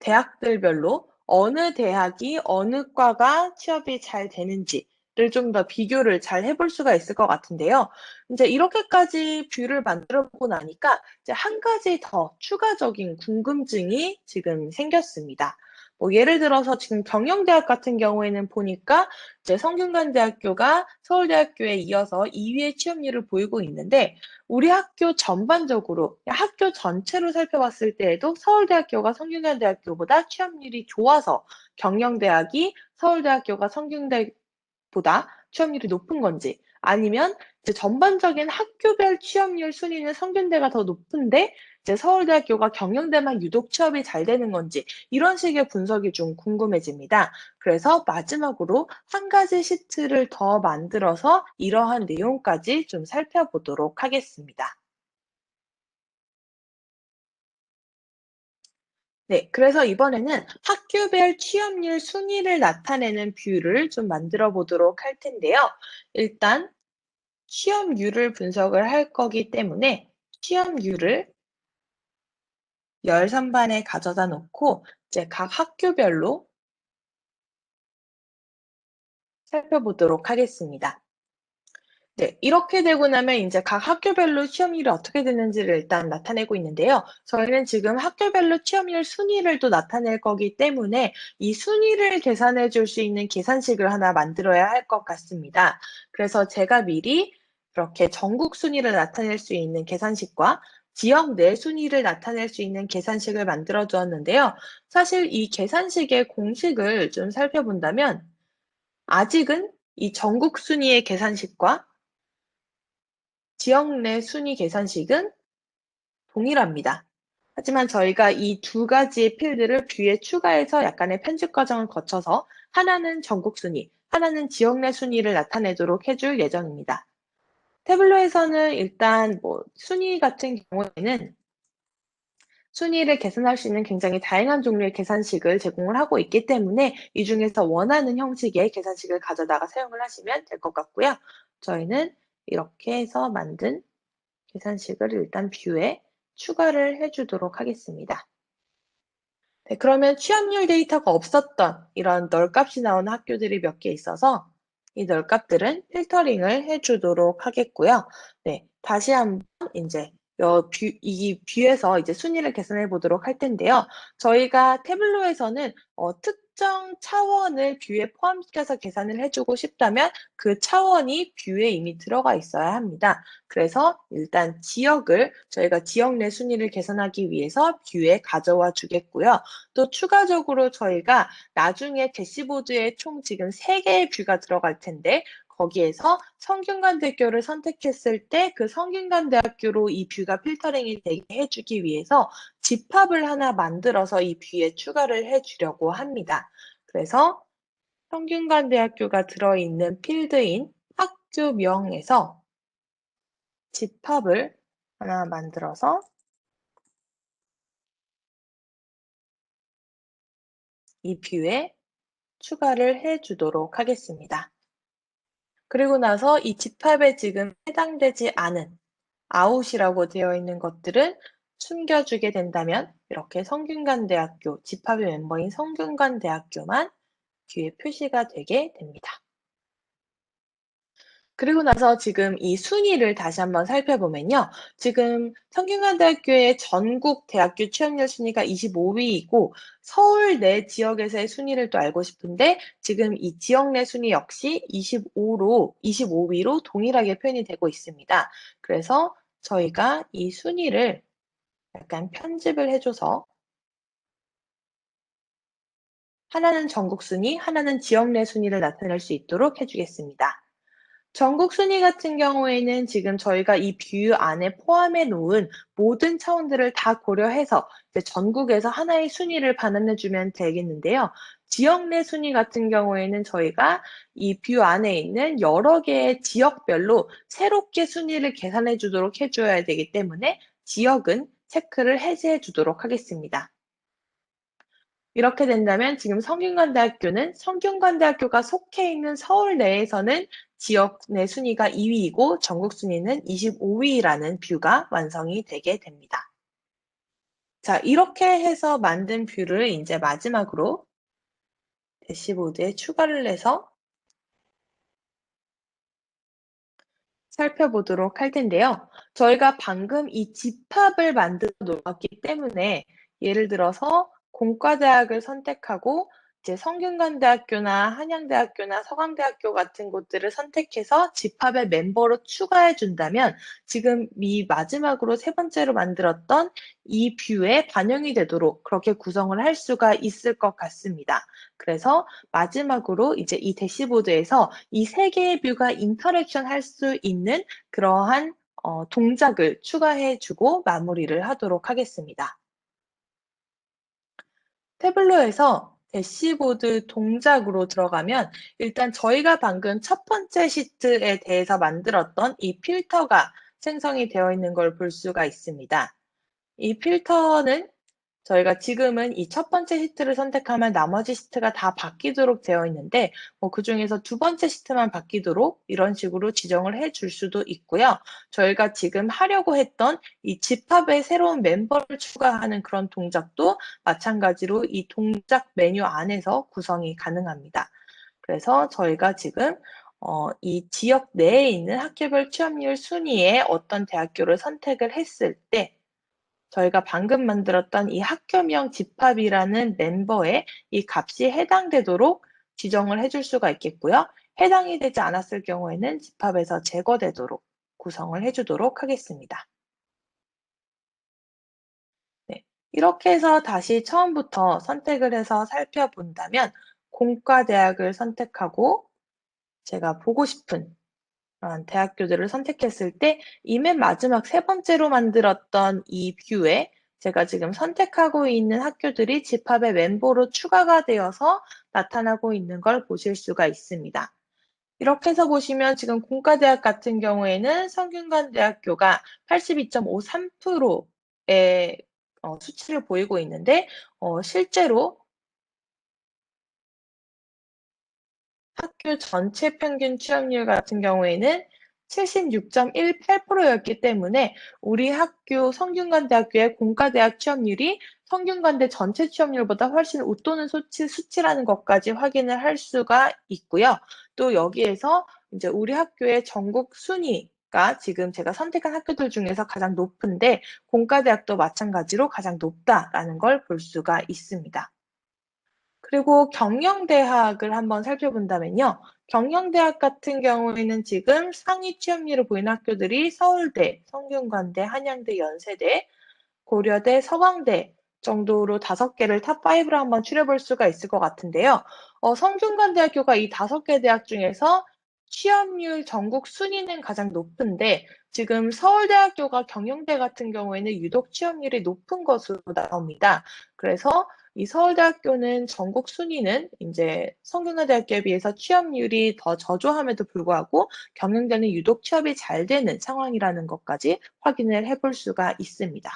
대학들별로 어느 대학이 어느 과가 취업이 잘 되는지를 좀 더 비교를 잘 해볼 수가 있을 것 같은데요. 인제 이렇게까지 뷰를 만들어 보고 나니까 이제 한 가지 더 추가적인 궁금증이 지금 생겼습니다. 뭐 예를 들어서 지금 경영대학 같은 경우에는 보니까 이제 성균관대학교가 서울대학교에 이어서 2 위의 취업률을 보이고 있는데 우리 학교 전반적으로 학교 전체로 살펴봤을 때에도 서울대학교가 성균관대학교보다 취업률이 좋아서 경영대학이 서울대학교가 성균대보다 취업률이 높은 건지, 아니면 이제 전반적인 학교별 취업률 순위는 성균대가 더 높은데 이제 서울대학교가 경영대만 유독 취업이 잘 되는 건지 이런 식의 분석이 좀 궁금해집니다. 그래서 마지막으로 한 가지 시트를 더 만들어서 이러한 내용까지 좀 살펴보도록 하겠습니다. 네, 그래서 이번에는 학교별 취업률 순위를 나타내는 뷰를 좀 만들어 보도록 할 텐데요. 일단 취업률을 분석을 할 거기 때문에 취업률을 열선반에 가져다 놓고 이제 각 학교별로 살펴보도록 하겠습니다. 네, 이렇게 되고 나면 이제 각 학교별로 취업률이 어떻게 되는지를 일단 나타내고 있는데요. 저희는 지금 학교별로 취업률 순위를 또 나타낼 거기 때문에 이 순위를 계산해 줄 수 있는 계산식을 하나 만들어야 할 것 같습니다. 그래서 제가 미리 이렇게 전국 순위를 나타낼 수 있는 계산식과 지역 내 순위를 나타낼 수 있는 계산식을 만들어 두었는데요. 사실 이 계산식의 공식을 좀 살펴본다면 아직은 이 전국 순위의 계산식과 지역 내 순위 계산식은 동일합니다. 하지만 저희가 이 두 가지의 필드를 뷰에 추가해서 약간의 편집 과정을 거쳐서 하나는 전국 순위, 하나는 지역 내 순위를 나타내도록 해줄 예정입니다. 태블로에서는 일단 순위 같은 경우에는 순위를 계산할 수 있는 굉장히 다양한 종류의 계산식을 제공을 하고 있기 때문에 이 중에서 원하는 형식의 계산식을 가져다가 사용을 하시면 될 것 같고요. 저희는 이렇게 해서 만든 계산식을 일단 뷰에 추가를 해주도록 하겠습니다. 네, 그러면 취업률 데이터가 없었던 이런 널값이 나오는 학교들이 몇 개 있어서 이 널값들은 필터링을 해주도록 하겠고요. 네, 다시 한번 이제 이 뷰에서 이제 순위를 계산해 보도록 할 텐데요. 저희가 태블로에서는 특정 차원을 뷰에 포함시켜서 계산을 해주고 싶다면 그 차원이 뷰에 이미 들어가 있어야 합니다. 그래서 일단 지역을 저희가 지역 내 순위를 계산하기 위해서 뷰에 가져와 주겠고요. 또 추가적으로 저희가 나중에 대시보드에 총 지금 3개의 뷰가 들어갈 텐데 거기에서 성균관대학교를 선택했을 때 그 성균관대학교로 이 뷰가 필터링이 되게 해주기 위해서 집합을 하나 만들어서 이 뷰에 추가를 해주려고 합니다. 그래서 성균관대학교가 들어있는 필드인 학교명에서 집합을 하나 만들어서 이 뷰에 추가를 해주도록 하겠습니다. 그리고 나서 이 집합에 지금 해당되지 않은 아웃이라고 되어 있는 것들은 숨겨주게 된다면 이렇게 성균관대학교, 집합의 멤버인 성균관대학교만 뒤에 표시가 되게 됩니다. 그리고 나서 지금 이 순위를 다시 한번 살펴보면요. 지금 성균관대학교의 전국 대학교 취업률 순위가 25위이고 서울 내 지역에서의 순위를 또 알고 싶은데 지금 이 지역 내 순위 역시 25위로 동일하게 표현이 되고 있습니다. 그래서 저희가 이 순위를 약간 편집을 해줘서 하나는 전국 순위, 하나는 지역 내 순위를 나타낼 수 있도록 해주겠습니다. 전국 순위 같은 경우에는 지금 저희가 이 뷰 안에 포함해 놓은 모든 차원들을 다 고려해서 이제 전국에서 하나의 순위를 반환해 주면 되겠는데요. 지역 내 순위 같은 경우에는 저희가 이 뷰 안에 있는 여러 개의 지역별로 새롭게 순위를 계산해 주도록 해줘야 되기 때문에 지역은 체크를 해제해 주도록 하겠습니다. 이렇게 된다면 지금 성균관대학교는 성균관대학교가 속해 있는 서울 내에서는 지역 내 순위가 2위이고 전국 순위는 25위라는 뷰가 완성이 되게 됩니다. 자, 이렇게 해서 만든 뷰를 이제 마지막으로 대시보드에 추가를 해서 살펴보도록 할 텐데요. 저희가 방금 이 집합을 만들어 놓았기 때문에 예를 들어서 공과대학을 선택하고 이제 성균관대학교나 한양대학교나 서강대학교 같은 곳들을 선택해서 집합의 멤버로 추가해 준다면 지금 이 마지막으로 세 번째로 만들었던 이 뷰에 반영이 되도록 그렇게 구성을 할 수가 있을 것 같습니다. 그래서 마지막으로 이제 이 대시보드에서 이 세 개의 뷰가 인터랙션 할 수 있는 그러한 동작을 추가해 주고 마무리를 하도록 하겠습니다. 태블로에서 대시보드 동작으로 들어가면 일단 저희가 방금 첫 번째 시트에 대해서 만들었던 이 필터가 생성이 되어 있는 걸 볼 수가 있습니다. 이 필터는 저희가 지금은 이 첫 번째 시트를 선택하면 나머지 시트가 다 바뀌도록 되어 있는데 그중에서 두 번째 시트만 바뀌도록 이런 식으로 지정을 해줄 수도 있고요. 저희가 지금 하려고 했던 이 집합에 새로운 멤버를 추가하는 그런 동작도 마찬가지로 이 동작 메뉴 안에서 구성이 가능합니다. 그래서 저희가 지금 이 지역 내에 있는 학교별 취업률 순위에 어떤 대학교를 선택을 했을 때 저희가 방금 만들었던 이 학교명 집합이라는 멤버에 이 값이 해당되도록 지정을 해줄 수가 있겠고요. 해당이 되지 않았을 경우에는 집합에서 제거되도록 구성을 해주도록 하겠습니다. 네, 이렇게 해서 다시 처음부터 선택을 해서 살펴본다면 공과대학을 선택하고 제가 보고 싶은 대학교들을 선택했을 때 이 맨 마지막 세 번째로 만들었던 이 뷰에 제가 지금 선택하고 있는 학교들이 집합의 멤버로 추가가 되어서 나타나고 있는 걸 보실 수가 있습니다. 이렇게 해서 보시면 지금 공과대학 같은 경우에는 성균관대학교가 82.53%의 수치를 보이고 있는데 실제로 학교 전체 평균 취업률 같은 경우에는 76.18%였기 때문에 우리 학교 성균관대학교의 공과대학 취업률이 성균관대 전체 취업률보다 훨씬 웃도는 수치라는 것까지 확인을 할 수가 있고요. 또 여기에서 이제 우리 학교의 전국 순위가 지금 제가 선택한 학교들 중에서 가장 높은데 공과대학도 마찬가지로 가장 높다라는 걸 볼 수가 있습니다. 그리고 경영대학을 한번 살펴본다면요. 경영대학 같은 경우에는 지금 상위 취업률을 보이는 학교들이 서울대, 성균관대, 한양대, 연세대, 고려대, 서강대 정도로 5개를 탑5로 한번 추려볼 수가 있을 것 같은데요. 성균관대학교가 이 5개 대학 중에서 취업률 전국 순위는 가장 높은데 지금 서울대학교가 경영대 같은 경우에는 유독 취업률이 높은 것으로 나옵니다. 그래서 이 서울대학교는 전국 순위는 이제 성균관대학교에 비해서 취업률이 더 저조함에도 불구하고 경영대는 유독 취업이 잘 되는 상황이라는 것까지 확인을 해볼 수가 있습니다.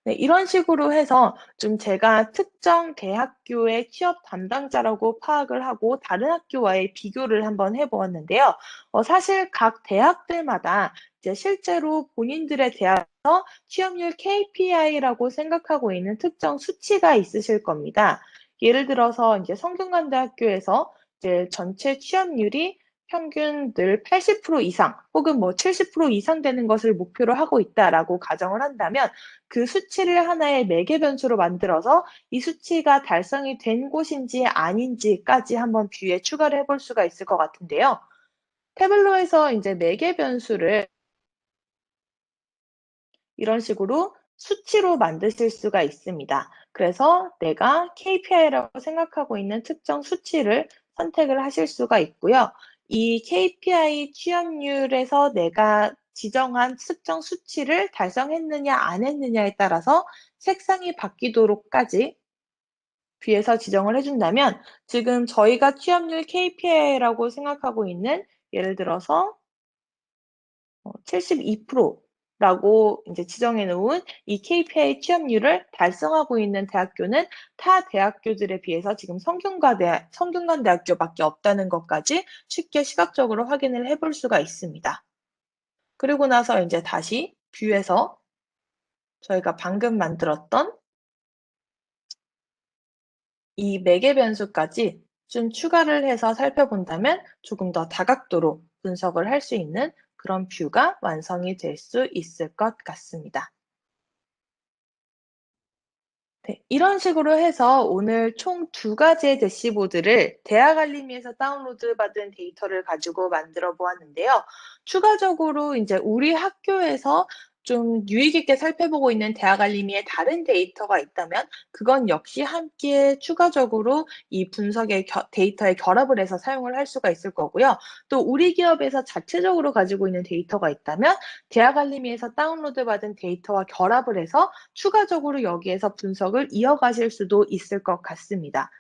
네, 이런 식으로 해서 좀 제가 특정 대학교의 취업 담당자라고 파악을 하고 다른 학교와의 비교를 한번 해보았는데요. 사실 각 대학들마다 이제 실제로 본인들의 대학에서 취업률 KPI라고 생각하고 있는 특정 수치가 있으실 겁니다. 예를 들어서 이제 성균관대학교에서 이제 전체 취업률이 평균 늘 80% 이상 혹은 뭐 70% 이상 되는 것을 목표로 하고 있다라고 가정을 한다면 그 수치를 하나의 매개 변수로 만들어서 이 수치가 달성이 된 곳인지 아닌지까지 한번 뷰에 추가를 해볼 수가 있을 것 같은데요. 태블로에서 이제 매개 변수를 이런 식으로 수치로 만드실 수가 있습니다. 그래서 내가 KPI라고 생각하고 있는 특정 수치를 선택을 하실 수가 있고요. 이 KPI 취업률에서 내가 지정한 특정 수치를 달성했느냐 안 했느냐에 따라서 색상이 바뀌도록까지 뷰에서 지정을 해준다면 지금 저희가 취업률 KPI라고 생각하고 있는 예를 들어서 72%라고 이제 지정해 놓은 이 KPI 취업률을 달성하고 있는 대학교는 타 대학교들에 비해서 지금 성균관대학교밖에 없다는 것까지 쉽게 시각적으로 확인을 해볼 수가 있습니다. 그리고 나서 이제 다시 뷰에서 저희가 방금 만들었던 이 매개 변수까지 좀 추가를 해서 살펴본다면 조금 더 다각도로 분석을 할 수 있는 그런 뷰가 완성이 될 수 있을 것 같습니다. 네, 이런 식으로 해서 오늘 총 두 가지의 대시보드를 대학 알림이에서 다운로드 받은 데이터를 가지고 만들어 보았는데요. 추가적으로 이제 우리 학교에서 좀 유의 깊게 살펴보고 있는 대학 알림이의 다른 데이터가 있다면 그건 역시 함께 추가적으로 이 분석의 데이터에 결합을 해서 사용을 할 수가 있을 거고요. 또 우리 기업에서 자체적으로 가지고 있는 데이터가 있다면 대학 알림이에서 다운로드 받은 데이터와 결합을 해서 추가적으로 여기에서 분석을 이어가실 수도 있을 것 같습니다.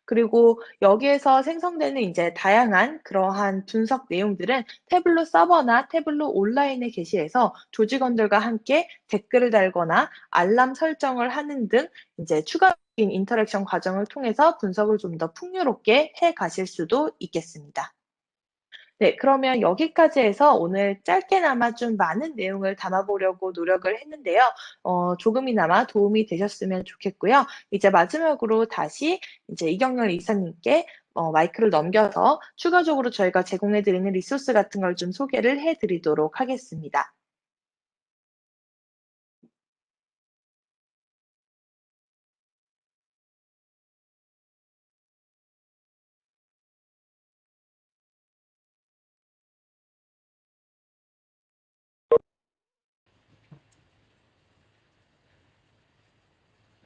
그리고 여기에서 생성되는 이제 다양한 그러한 분석 내용들은 태블로 서버나 태블로 온라인에 게시해서 조직원들과 함께 댓글을 달거나 알람 설정을 하는 등 이제 추가적인 인터랙션 과정을 통해서 분석을 좀 더 풍요롭게 해 가실 수도 있겠습니다. 네, 그러면 여기까지 해서 오늘 짧게나마 좀 많은 내용을 담아보려고 노력을 했는데요. 조금이나마 도움이 되셨으면 좋겠고요. 이제 마지막으로 다시 이제 이경렬 이사님께 마이크를 넘겨서 추가적으로 저희가 제공해 드리는 리소스 같은 걸 좀 소개를 해 드리도록 하겠습니다.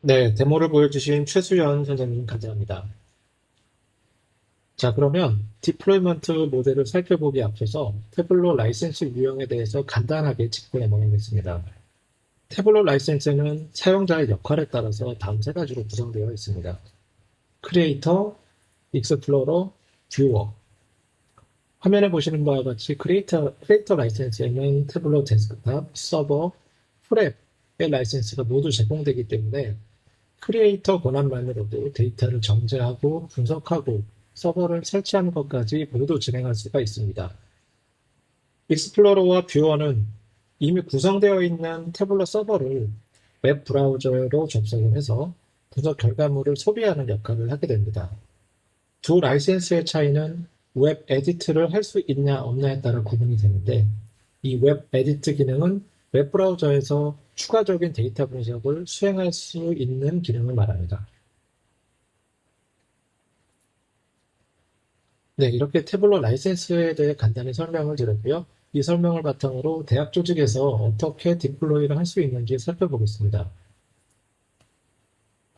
네, 데모를 보여주신 최수연 선생님 감사합니다. 자, 그러면 디플로이먼트 모델을 살펴보기 앞서서 태블로 라이센스 유형에 대해서 간단하게 짚고 넘어가겠습니다. 태블로 라이센스는 사용자의 역할에 따라서 다음 세 가지로 구성되어 있습니다. 크리에이터, 익스플로러, 뷰어. 화면에 보시는 바와 같이 크리에이터 라이센스에는 태블로 데스크탑, 서버, 프랩의 라이센스가 모두 제공되기 때문에 크리에이터 권한만으로도 데이터를 정제하고 분석하고 서버를 설치하는 것까지 모두 진행할 수가 있습니다. 익스플로러와 뷰어는 이미 구성되어 있는 태블러 서버를 웹 브라우저로 접속을 해서 분석 결과물을 소비하는 역할을 하게 됩니다. 두 라이센스의 차이는 웹 에디트를 할 수 있냐 없냐에 따라 구분이 되는데 이 웹 에디트 기능은 웹 브라우저에서 추가적인 데이터 분석을 수행할 수 있는 기능을 말합니다. 네, 이렇게 태블로 라이센스에 대해 간단히 설명을 드렸고요. 이 설명을 바탕으로 대학 조직에서 어떻게 디플로이를 할 수 있는지 살펴보겠습니다.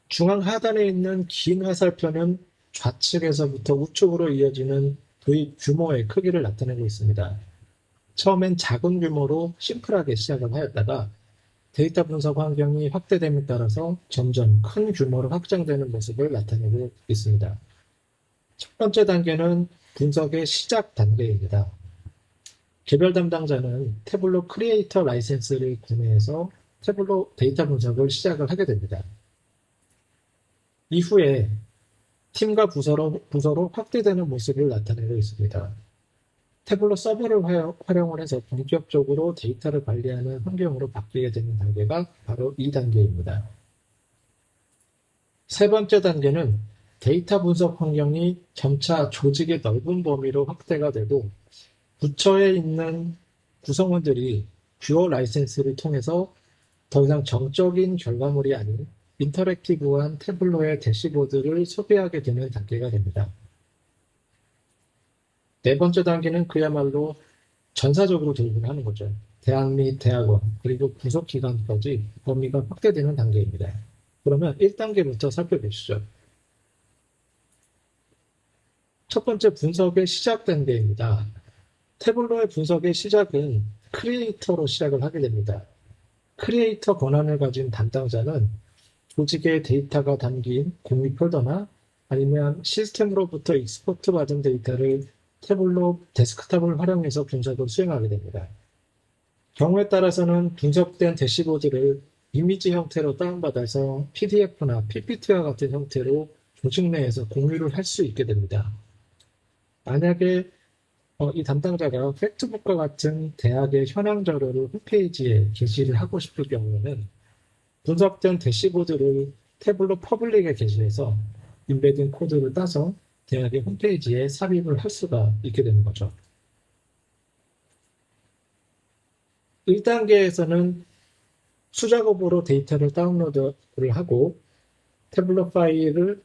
중앙 하단에 있는 긴 화살표는 좌측에서부터 우측으로 이어지는 도입 규모의 크기를 나타내고 있습니다. 처음엔 작은 규모로 심플하게 시작을 하였다가 데이터 분석 환경이 확대됨에 따라서 점점 큰 규모로 확장되는 모습을 나타내고 있습니다. 첫 번째 단계는 분석의 시작 단계입니다. 개별 담당자는 태블로 크리에이터 라이센스를 구매해서 태블로 데이터 분석을 시작을 하게 됩니다. 이후에 팀과 부서로 확대되는 모습을 나타내고 있습니다. 태블로 서버를 활용을 해서 본격적으로 데이터를 관리하는 환경으로 바뀌게 되는 단계가 바로 이 단계입니다. 세 번째 단계는 데이터 분석 환경이 점차 조직의 넓은 범위로 확대가 되고 부처에 있는 구성원들이 뷰어 라이센스를 통해서 더 이상 정적인 결과물이 아닌 인터랙티브한 태블로의 대시보드를 소비하게 되는 단계가 됩니다. 네 번째 단계는 그야말로 전사적으로 도입을 하는 거죠. 대학 및 대학원, 그리고 구속기관까지 범위가 확대되는 단계입니다. 그러면 1단계부터 살펴보시죠. 첫 번째 분석의 시작 단계입니다. 태블로의 분석의 시작은 크리에이터로 시작을 하게 됩니다. 크리에이터 권한을 가진 담당자는 조직의 데이터가 담긴 공유 폴더나 아니면 시스템으로부터 익스포트 받은 데이터를 태블로 데스크탑을 활용해서 분석을 수행하게 됩니다. 경우에 따라서는 분석된 대시보드를 이미지 형태로 다운받아서 PDF나 PPT와 같은 형태로 조직 내에서 공유를 할 수 있게 됩니다. 만약에 이 담당자가 팩트북과 같은 대학의 현황 자료를 홈페이지에 게시를 하고 싶을 경우에는 분석된 대시보드를 태블로 퍼블릭에 게시해서 인베딩 코드를 따서 대학의 홈페이지에 삽입을 할 수가 있게 되는 거죠. 1단계에서는 수작업으로 데이터를 다운로드를 하고 태블릿 파일을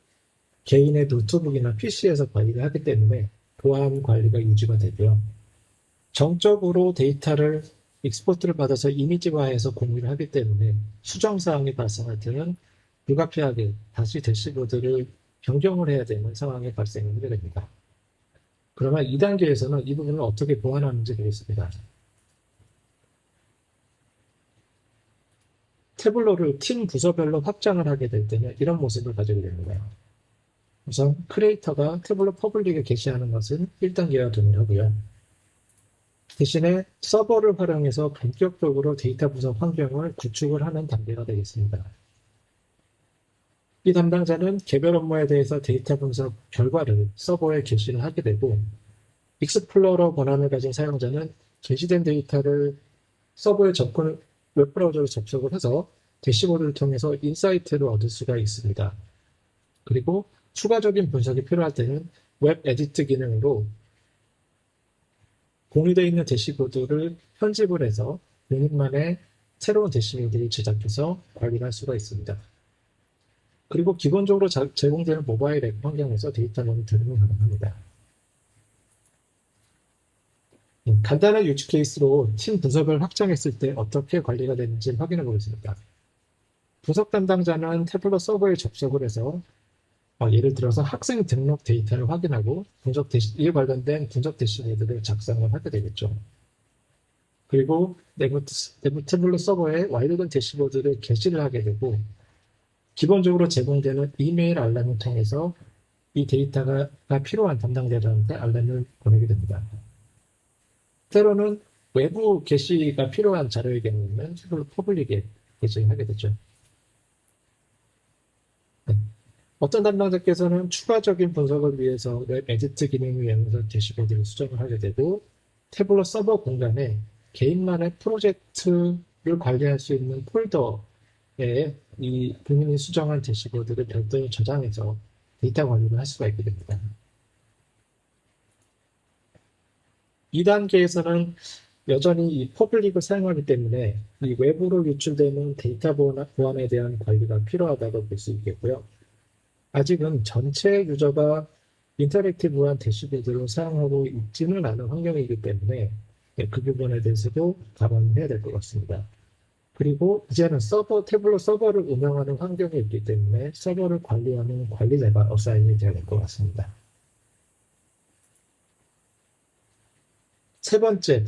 개인의 노트북이나 PC에서 관리를 하기 때문에 보안 관리가 유지가 되고요. 정적으로 데이터를 익스포트를 받아서 이미지화해서 공유를 하기 때문에 수정 사항이 발생할 때는 불가피하게 다시 대시보드를 변경을 해야 되는 상황이 발생하게 됩니다. 그러면 2단계에서는 이 부분을 어떻게 보완하는지 되겠습니다. 태블로를 팀 부서별로 확장을 하게 될 때는 이런 모습을 가지게 됩니다. 우선 크리에이터가 태블로 퍼블릭에 게시하는 것은 1단계와 동일하고요. 대신에 서버를 활용해서 본격적으로 데이터 분석 환경을 구축을 하는 단계가 되겠습니다. 이 담당자는 개별 업무에 대해서 데이터 분석 결과를 서버에 게시를 하게 되고, 익스플로러 권한을 가진 사용자는 게시된 데이터를 서버에 웹브라우저로 접속을 해서 대시보드를 통해서 인사이트를 얻을 수가 있습니다. 그리고 추가적인 분석이 필요할 때는 웹 에디트 기능으로 공유되어 있는 대시보드를 편집을 해서 본인만의 새로운 대시보드를 제작해서 관리를 할 수가 있습니다. 그리고 기본적으로 제공되는 모바일 앱 환경에서 데이터 모니터링이 가능합니다. 간단한 유즈 케이스로 팀 분석을 확장했을 때 어떻게 관리가 되는지 확인해 보겠습니다. 분석 담당자는 태블릿 서버에 접속을 해서 예를 들어서 학생 등록 데이터를 확인하고 이에 관련된 분석 대시보드를 작성을 하게 되겠죠. 그리고 내부 태블릿 서버에 완료된 대시보드를 게시를 하게 되고, 기본적으로 제공되는 이메일 알람을 통해서 이 데이터가 필요한 담당자들한테 알람을 보내게 됩니다. 때로는 외부 게시가 필요한 자료의 경우는 태블릿 퍼블릭에 게시하게 되죠. 어떤 담당자께서는 추가적인 분석을 위해서 웹 에디트 기능을 이용해서 대시보드를 수정을 하게 되고, 태블릿 서버 공간에 개인만의 프로젝트를 관리할 수 있는 폴더에 이 본인이 수정한 대시보드를 별도로 저장해서 데이터 관리를 할 수가 있게 됩니다. 2단계에서는 여전히 이 퍼블릭을 사용하기 때문에 이 외부로 유출되는 데이터 보안에 대한 관리가 필요하다고 볼 수 있겠고요. 아직은 전체 유저가 인터랙티브한 대시보드를 사용하고 있지는 않은 환경이기 때문에 그 부분에 대해서도 감안을 해야 될 것 같습니다. 그리고 이제는 태블릿 서버를 운영하는 환경이 있기 때문에 서버를 관리하는 관리자가 어사인이 되어야 될 것 같습니다. 세 번째,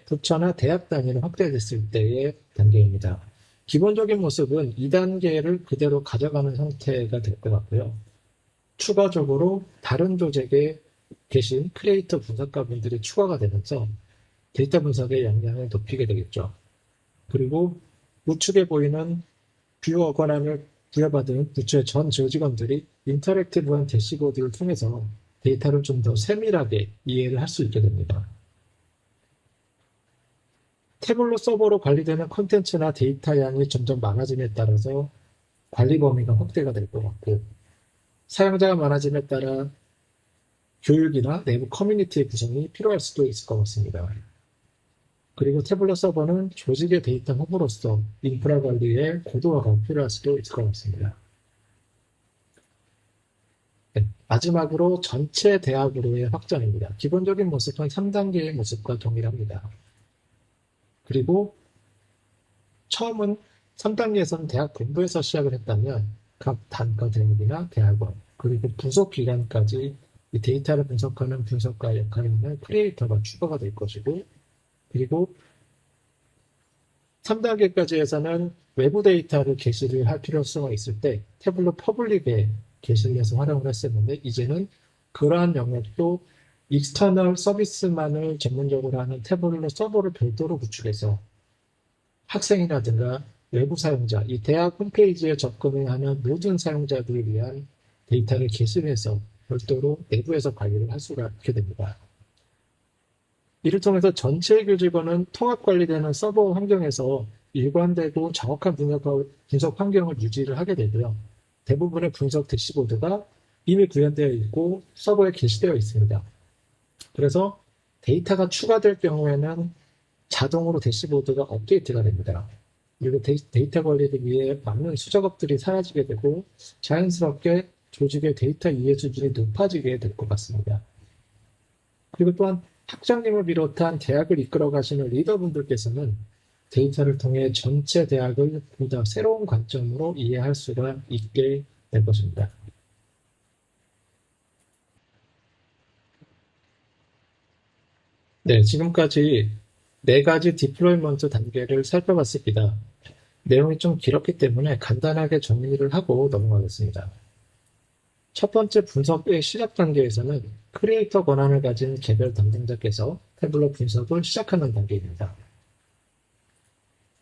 부처나 대학 단위로 확대됐을 때의 단계입니다. 기본적인 모습은 2단계를 그대로 가져가는 형태가 될 것 같고요. 추가적으로 다른 조직에 계신 크리에이터 분석가분들이 추가가 되면서 데이터 분석의 역량을 높이게 되겠죠. 그리고 우측에 보이는 뷰어 권한을 부여받은 부처의 전 조직원들이 인터랙티브한 대시보드를 통해서 데이터를 좀 더 세밀하게 이해를 할 수 있게 됩니다. 태블릿 서버로 관리되는 콘텐츠나 데이터 양이 점점 많아짐에 따라서 관리 범위가 확대가 될 것 같고, 사용자가 많아짐에 따라 교육이나 내부 커뮤니티의 구성이 필요할 수도 있을 것 같습니다. 그리고 태블릿 서버는 조직의 데이터 허브로서 인프라 관리에 고도화가 필요할 수도 있을 것 같습니다. 네, 마지막으로 전체 대학으로의 확장입니다. 기본적인 모습은 3단계의 모습과 동일합니다. 그리고 처음은 3단계에서는 대학 본부에서 시작을 했다면 각 단과 대학이나 대학원, 그리고 부속 기관까지 이 데이터를 분석하는 분석가 역할을 하는 크리에이터가 추가가 될 것이고, 그리고 3단계까지 해서는 외부 데이터를 게시를 할 필요성이 있을 때 태블릿 퍼블릭에 게시를 해서 활용을 했었는데, 이제는 그러한 영역도 익스터널 서비스만을 전문적으로 하는 태블릿 서버를 별도로 구축해서 학생이라든가 외부 사용자, 이 대학 홈페이지에 접근을 하는 모든 사용자들을 위한 데이터를 게시를 해서 별도로 내부에서 관리를 할 수가 있게 됩니다. 이를 통해서 전체 교직원은 통합 관리되는 서버 환경에서 일관되고 정확한 분석 환경을 유지를 하게 되고요. 대부분의 분석 대시보드가 이미 구현되어 있고 서버에 게시되어 있습니다. 그래서 데이터가 추가될 경우에는 자동으로 대시보드가 업데이트가 됩니다. 그리고 데이터 관리를 위해 많은 수작업들이 사라지게 되고 자연스럽게 조직의 데이터 이해 수준이 높아지게 될 것 같습니다. 그리고 또한 학장님을 비롯한 대학을 이끌어 가시는 리더분들께서는 데이터를 통해 전체 대학을 보다 새로운 관점으로 이해할 수가 있게 될 것입니다. 네, 지금까지 네 가지 디플로이먼트 단계를 살펴봤습니다. 내용이 좀 길었기 때문에 간단하게 정리를 하고 넘어가겠습니다. 첫 번째 분석의 시작 단계에서는 크리에이터 권한을 가진 개별 담당자께서 태블러 분석을 시작하는 단계입니다.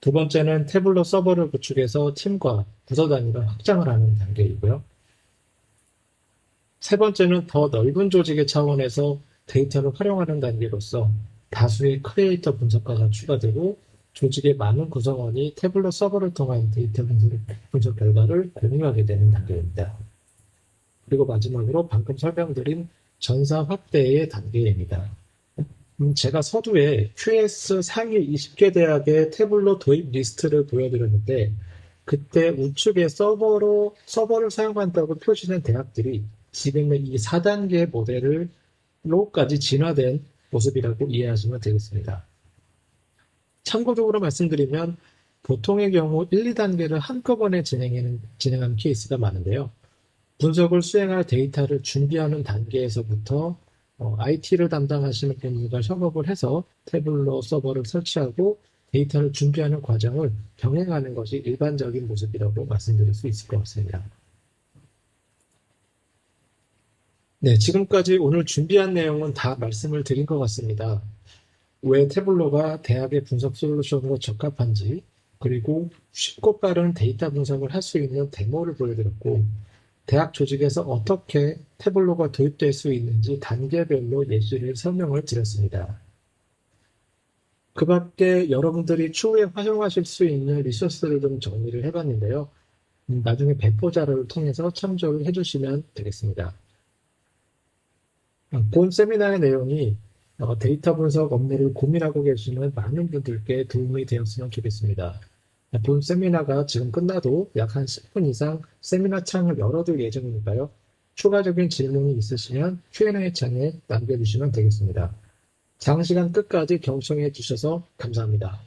두 번째는 태블러 서버를 구축해서 팀과 부서 단위로 확장을 하는 단계이고요. 세 번째는 더 넓은 조직의 차원에서 데이터를 활용하는 단계로서 다수의 크리에이터 분석가가 추가되고 조직의 많은 구성원이 태블러 서버를 통한 데이터 분석 결과를 공유하게 되는 단계입니다. 그리고 마지막으로 방금 설명드린 전사 확대의 단계입니다. 제가 서두에 QS 상위 20개 대학의 태블로 도입 리스트를 보여드렸는데 그때 우측에 서버를 사용한다고 표시된 대학들이 지금의 이 4단계 모델로까지 진화된 모습이라고 이해하시면 되겠습니다. 참고적으로 말씀드리면 보통의 경우 1, 2단계를 한꺼번에 진행하는 케이스가 많은데요. 분석을 수행할 데이터를 준비하는 단계에서부터 IT를 담당하시는 분들과 협업을 해서 태블로 서버를 설치하고 데이터를 준비하는 과정을 병행하는 것이 일반적인 모습이라고 말씀드릴 수 있을 것 같습니다. 네, 지금까지 오늘 준비한 내용은 다 말씀을 드린 것 같습니다. 왜 태블로가 대학의 분석 솔루션으로 적합한지, 그리고 쉽고 빠른 데이터 분석을 할 수 있는 데모를 보여드렸고, 대학 조직에서 어떻게 태블로가 도입될 수 있는지 단계별로 예시를 설명을 드렸습니다. 그 밖에 여러분들이 추후에 활용하실 수 있는 리소스를 좀 정리를 해봤는데요. 나중에 배포 자료를 통해서 참조를 해주시면 되겠습니다. 본 세미나의 내용이 데이터 분석 업무를 고민하고 계시는 많은 분들께 도움이 되었으면 좋겠습니다. 본 세미나가 지금 끝나도 약 한 10분 이상 세미나 창을 열어둘 예정이니까요. 추가적인 질문이 있으시면 Q&A 창에 남겨주시면 되겠습니다. 장시간 끝까지 경청해 주셔서 감사합니다.